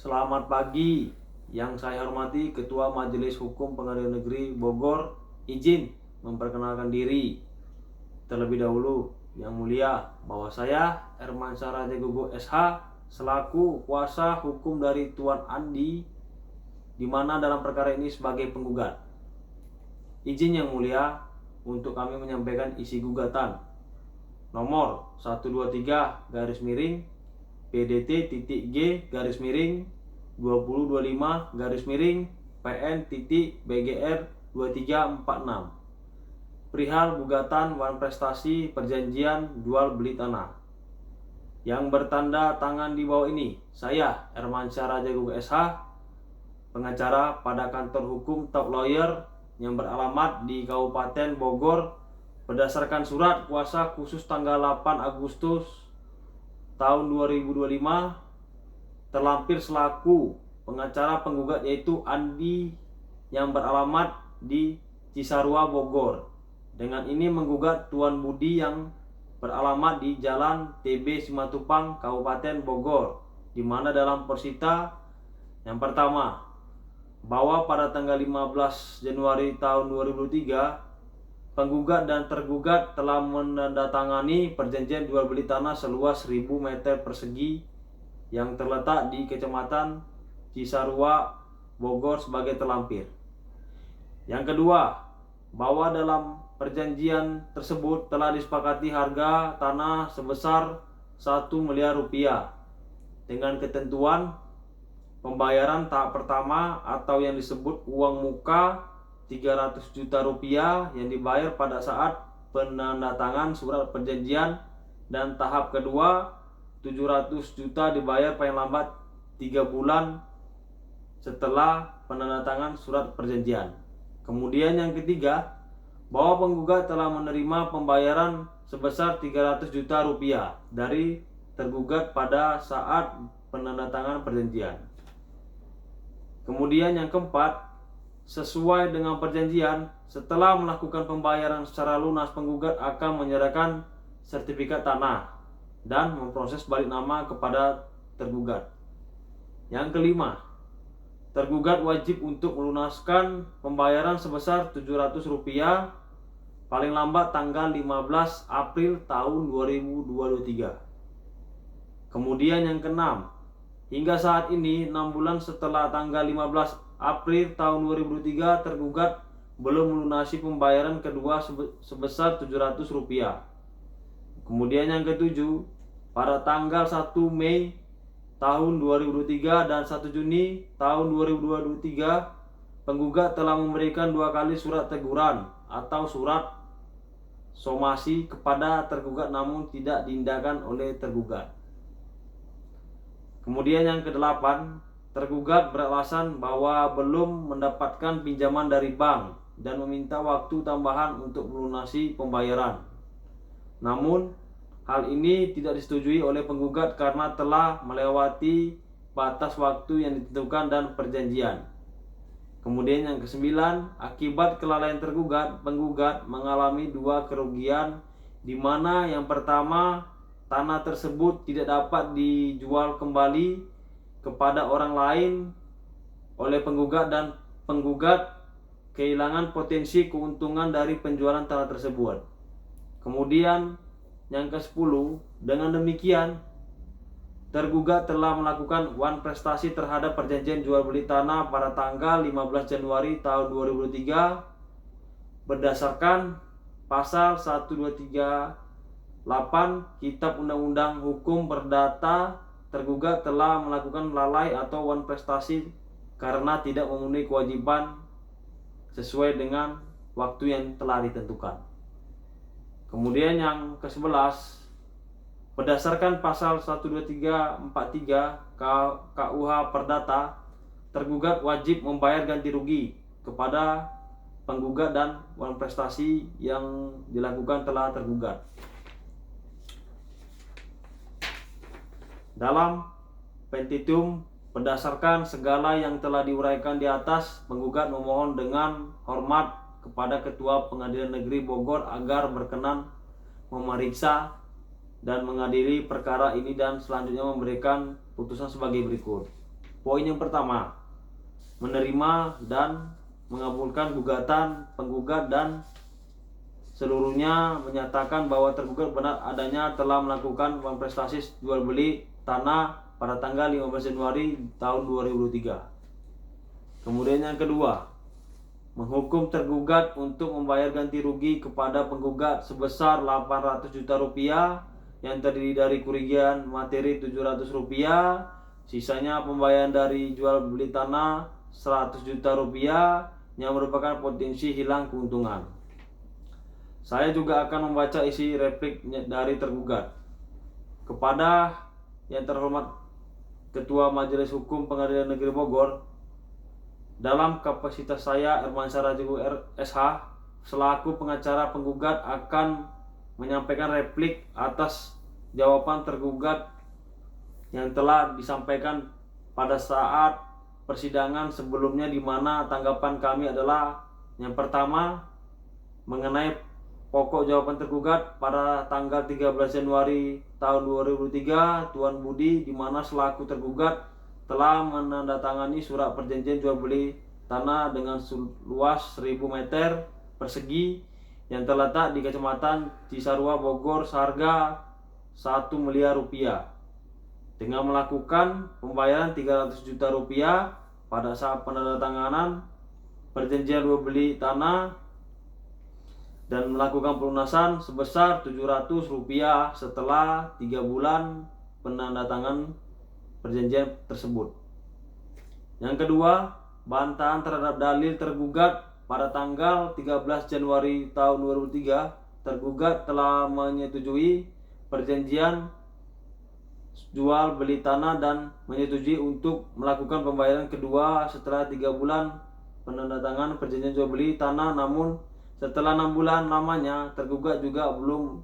Selamat pagi. Yang saya hormati Ketua Majelis Hukum Pengadilan Negeri Bogor, izin memperkenalkan diri. Terlebih dahulu, Yang Mulia, bahwa saya Hermansyah Rajagogo SH selaku kuasa hukum dari Tuan Andi, di mana dalam perkara ini sebagai penggugat. Izin Yang Mulia untuk kami menyampaikan isi gugatan nomor 123 garis miring PDT.G garis miring 2025 garis miring PN.BGR 2346 perihal gugatan wan prestasi perjanjian jual beli tanah yang bertanda tangan di bawah ini. Saya Hermansyah Rajagogo SH, pengacara pada kantor hukum Top Lawyer yang beralamat di Kabupaten Bogor, berdasarkan surat kuasa khusus tanggal 8 Agustus tahun 2025, terlampir selaku pengacara penggugat yaitu Andi yang beralamat di Cisarua, Bogor. Dengan ini menggugat Tuan Budi yang beralamat di Jalan TB Simatupang, Kabupaten Bogor, di mana dalam persita yang pertama, bahwa pada tanggal 15 Januari tahun 2003 penggugat dan tergugat telah menandatangani perjanjian jual beli tanah seluas 1000 meter persegi yang terletak di Kecamatan Cisarua, Bogor sebagai terlampir. Yang kedua, bahwa dalam perjanjian tersebut telah disepakati harga tanah sebesar 1 miliar rupiah dengan ketentuan pembayaran tahap pertama atau yang disebut uang muka 300 juta rupiah yang dibayar pada saat penandatangan surat perjanjian, dan tahap kedua 700 juta dibayar paling lambat 3 bulan setelah penandatangan surat perjanjian. Kemudian yang ketiga, bahwa penggugat telah menerima pembayaran sebesar 300 juta rupiah dari tergugat pada saat penandatangan perjanjian. Kemudian yang keempat, sesuai dengan perjanjian, setelah melakukan pembayaran secara lunas, penggugat akan menyerahkan sertifikat tanah dan memproses balik nama kepada tergugat. Yang kelima, tergugat wajib untuk melunaskan pembayaran sebesar 700 rupiah paling lambat tanggal 15 April tahun 2023. Kemudian yang keenam, hingga saat ini 6 bulan setelah tanggal 15 April tahun 2003 tergugat belum melunasi pembayaran kedua sebesar 700 rupiah. Kemudian yang ketujuh, pada tanggal 1 Mei tahun 2023 dan 1 Juni tahun 2023 penggugat telah memberikan 2 kali surat teguran atau surat somasi kepada tergugat namun tidak diindahkan oleh tergugat. Kemudian yang kedelapan, tergugat beralasan bahwa belum mendapatkan pinjaman dari bank dan meminta waktu tambahan untuk melunasi pembayaran. Namun, hal ini tidak disetujui oleh penggugat karena telah melewati batas waktu yang ditentukan dan perjanjian. Kemudian yang kesembilan, akibat kelalaian tergugat, penggugat mengalami 2 kerugian, di mana yang pertama, tanah tersebut tidak dapat dijual kembali kepada orang lain oleh penggugat, dan penggugat kehilangan potensi keuntungan dari penjualan tanah tersebut. Kemudian yang ke-10, dengan demikian tergugat telah melakukan wan prestasi terhadap perjanjian jual beli tanah pada tanggal 15 Januari tahun 2003 berdasarkan pasal 1238 Kitab Undang-Undang Hukum Perdata. Tergugat telah melakukan lalai atau wan prestasi karena tidak memenuhi kewajiban sesuai dengan waktu yang telah ditentukan. Kemudian yang ke-11, berdasarkan pasal 12343 KUH Perdata, tergugat wajib membayar ganti rugi kepada penggugat dan wan prestasi yang dilakukan telah tergugat. Dalam petitum, berdasarkan segala yang telah diuraikan di atas, penggugat memohon dengan hormat kepada Ketua Pengadilan Negeri Bogor agar berkenan memeriksa dan mengadili perkara ini dan selanjutnya memberikan putusan sebagai berikut. Poin yang pertama, menerima dan mengabulkan gugatan penggugat dan seluruhnya menyatakan bahwa tergugat benar adanya telah melakukan prestasi jual beli tanah pada tanggal 15 Januari tahun 2023. Kemudian yang kedua, menghukum tergugat untuk membayar ganti rugi kepada penggugat sebesar 800 juta rupiah yang terdiri dari kerugian materi 700 rupiah, sisanya pembayaran dari jual beli tanah 100 juta rupiah yang merupakan potensi hilang keuntungan. Saya juga akan membaca isi replik dari tergugat. Kepada yang terhormat Ketua Majelis Hukum Pengadilan Negeri Bogor, dalam kapasitas saya Hermansyah Rajegugu SH selaku pengacara penggugat akan menyampaikan replik atas jawaban tergugat yang telah disampaikan pada saat persidangan sebelumnya, di mana tanggapan kami adalah yang pertama mengenai pokok jawaban tergugat pada tanggal 13 Januari tahun 2003, Tuan Budi di mana selaku tergugat telah menandatangani surat perjanjian jual beli tanah dengan luas 1000 meter persegi yang terletak di Kecamatan Cisarua, Bogor, seharga 1 miliar rupiah dengan melakukan pembayaran 300 juta rupiah pada saat penandatanganan perjanjian jual beli tanah dan melakukan pelunasan sebesar 700 rupiah setelah 3 bulan penandatangan perjanjian tersebut. Yang kedua, bantahan terhadap dalil tergugat pada tanggal 13 Januari tahun 2003, tergugat telah menyetujui perjanjian jual beli tanah dan menyetujui untuk melakukan pembayaran kedua setelah 3 bulan penandatangan perjanjian jual beli tanah. Namun setelah 6 bulan lamanya, tergugat juga belum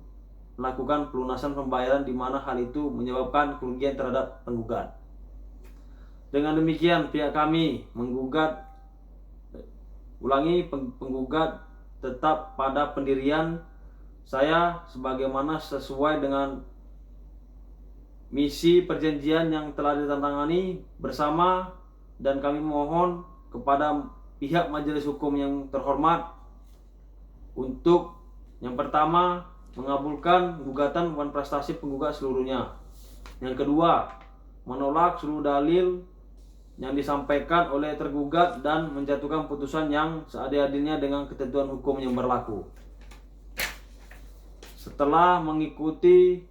melakukan pelunasan pembayaran, di mana hal itu menyebabkan kerugian terhadap penggugat. Dengan demikian pihak kami menggugat, penggugat tetap pada pendirian saya sebagaimana sesuai dengan misi perjanjian yang telah ditandatangani bersama, dan kami mohon kepada pihak majelis hukum yang terhormat untuk yang pertama mengabulkan gugatan bukan prestasi penggugat seluruhnya. Yang kedua, menolak seluruh dalil yang disampaikan oleh tergugat dan menjatuhkan putusan yang seadil-adilnya dengan ketentuan hukum yang berlaku. Setelah mengikuti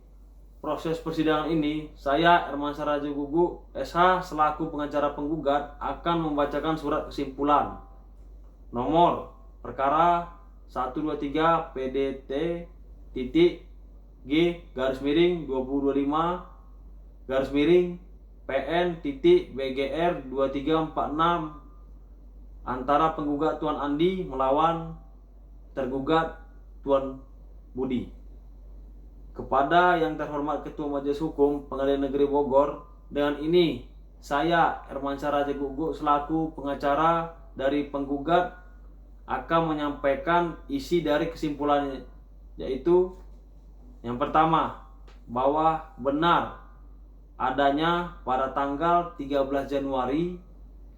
proses persidangan ini, saya Hermansyah Rajegugu SH selaku pengacara penggugat akan membacakan surat kesimpulan nomor perkara 123 PDT titik G garis miring 2025 garis miring PN titik BGR 2346 antara penggugat Tuan Andi melawan tergugat Tuan Budi. Kepada yang terhormat Ketua Majelis Hukum Pengadilan Negeri Bogor, dengan ini saya Hermansyah Rajegugu selaku pengacara dari penggugat akan menyampaikan isi dari kesimpulannya, yaitu yang pertama, bahwa benar adanya pada tanggal 13 Januari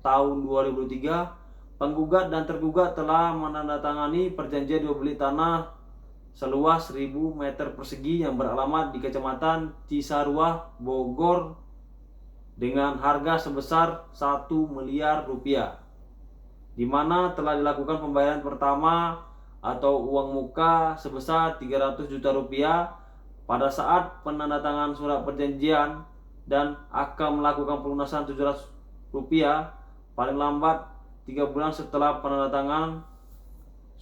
tahun 2003 penggugat dan tergugat telah menandatangani perjanjian jual beli tanah seluas 1000 meter persegi yang beralamat di Kecamatan Cisarua, Bogor dengan harga sebesar 1 miliar rupiah, di mana telah dilakukan pembayaran pertama atau uang muka sebesar 300 juta rupiah pada saat penandatangan surat perjanjian dan akan melakukan pelunasan 700 rupiah paling lambat 3 bulan setelah penandatangan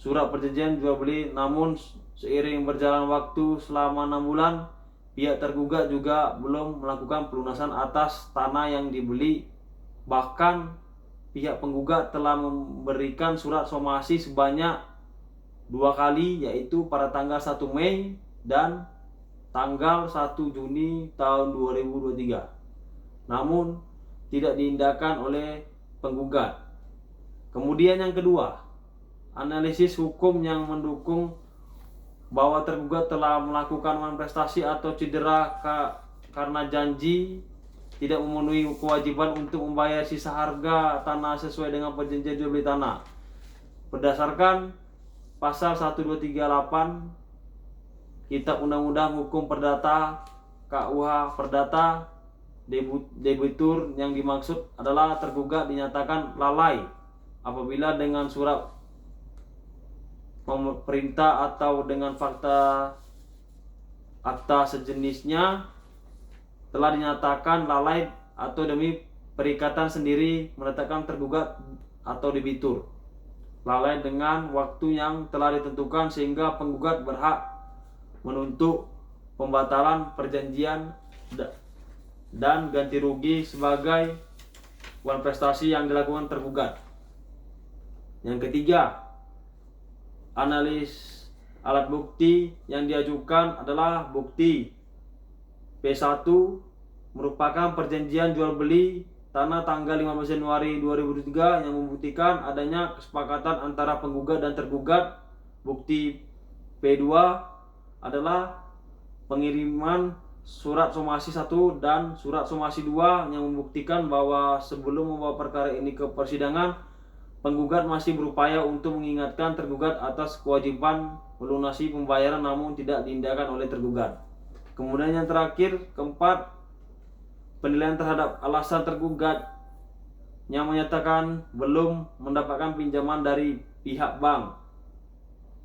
surat perjanjian jual beli. Namun seiring berjalan waktu selama 6 bulan, pihak tergugat juga belum melakukan pelunasan atas tanah yang dibeli. Bahkan pihak penggugat telah memberikan surat somasi sebanyak 2 kali, yaitu pada tanggal 1 Mei dan tanggal 1 Juni tahun 2023. Namun tidak diindahkan oleh penggugat. Kemudian yang kedua, analisis hukum yang mendukung bahwa tergugat telah melakukan manifestasi atau cedera karena janji tidak memenuhi kewajiban untuk membayar sisa harga tanah sesuai dengan perjanjian jual beli tanah. Berdasarkan pasal 1238 Kitab Undang-Undang Hukum Perdata KUH Perdata, debitur yang dimaksud adalah tergugat dinyatakan lalai apabila dengan surat perintah atau dengan fakta akta sejenisnya telah dinyatakan lalai atau demi perikatan sendiri menetapkan tergugat atau debitur lalai dengan waktu yang telah ditentukan sehingga penggugat berhak menuntut pembatalan perjanjian dan ganti rugi sebagai uang prestasi yang dilakukan tergugat. Yang ketiga, analis alat bukti yang diajukan adalah bukti P1 merupakan perjanjian jual beli tanah tanggal 15 Januari 2023 yang membuktikan adanya kesepakatan antara penggugat dan tergugat. Bukti P2 adalah pengiriman surat somasi 1 dan surat somasi 2 yang membuktikan bahwa sebelum membawa perkara ini ke persidangan, penggugat masih berupaya untuk mengingatkan tergugat atas kewajiban melunasi pembayaran namun tidak diindahkan oleh tergugat. Kemudian yang terakhir, keempat, penilaian terhadap alasan tergugat yang menyatakan belum mendapatkan pinjaman dari pihak bank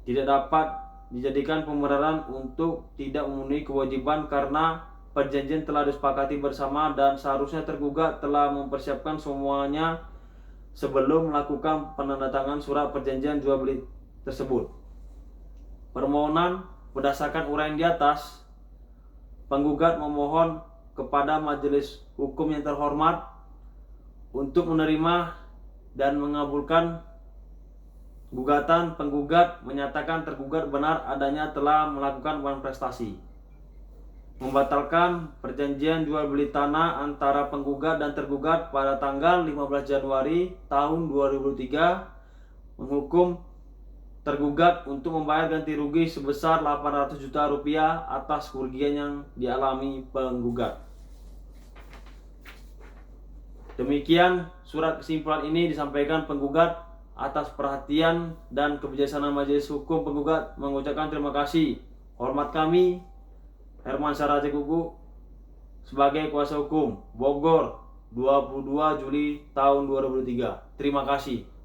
tidak dapat dijadikan pembenaran untuk tidak memenuhi kewajiban karena perjanjian telah disepakati bersama dan seharusnya tergugat telah mempersiapkan semuanya sebelum melakukan penandatangan surat perjanjian jual beli tersebut. Permohonan berdasarkan uraian di atas, penggugat memohon kepada majelis hukum yang terhormat untuk menerima dan mengabulkan gugatan penggugat menyatakan tergugat benar adanya telah melakukan uang prestasi, membatalkan perjanjian jual beli tanah antara penggugat dan tergugat pada tanggal 15 Januari tahun 2023, menghukum tergugat untuk membayar ganti rugi sebesar 800 juta rupiah atas kerugian yang dialami penggugat. Demikian surat kesimpulan ini disampaikan penggugat. Atas perhatian dan kebijaksanaan majelis hukum, penggugat mengucapkan terima kasih. Hormat kami, Herman Syah Raja Gugu sebagai kuasa hukum, Bogor, 22 Juli tahun 2023. Terima kasih.